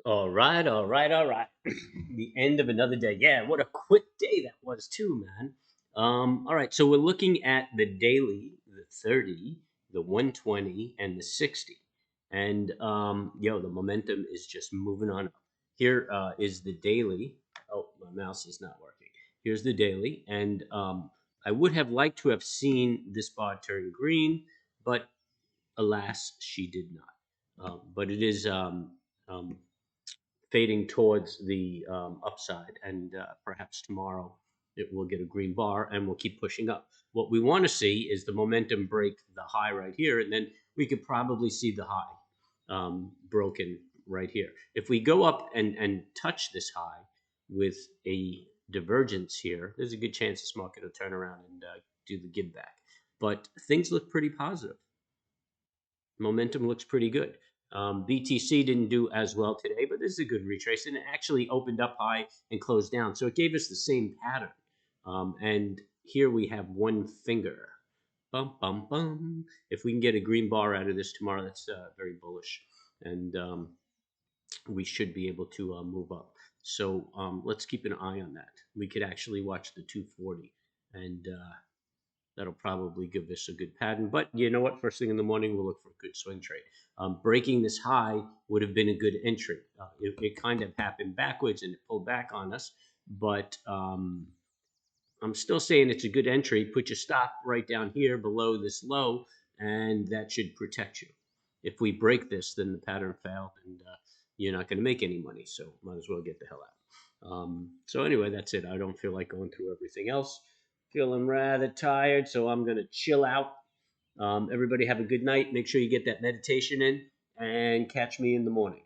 All right, all right, all right. The end of another day. Yeah, what a quick day that was too, man. All right, so we're looking at the daily, the 30, the 120, and the 60. And the momentum is just moving on up. Here is the daily. Oh, my mouse is not working. Here's the daily, and I would have liked to have seen this bar turn green, but alas, she did not. But it is um, fading towards the upside, and perhaps tomorrow it will get a green bar and we'll keep pushing up. What we want to see is the momentum break the high right here, and then we could probably see the high broken right here. If we go up and touch this high with a divergence here, there's a good chance this market will turn around and do the give back. But things look pretty positive. Momentum looks pretty good. BTC didn't do as well today, but this is a good retrace, and it actually opened up high and closed down. So it gave us the same pattern. And here we have one finger. Bum, bum, bum. If we can get a green bar out of this tomorrow, that's very bullish. And we should be able to move up. So let's keep an eye on that. We could actually watch the 240, and that'll probably give us a good pattern. But you know what? First thing in the morning, we'll look for a good swing trade. Breaking this high would have been a good entry. It kind of happened backwards and it pulled back on us. But I'm still saying it's a good entry. Put your stop right down here below this low, and that should protect you. If we break this, then the pattern failed, and you're not going to make any money. So might as well get the hell out. So anyway, that's it. I don't feel like going through everything else. Feeling rather tired, so I'm going to chill out. Everybody have a good night. Make sure you get that meditation in, and catch me in the morning.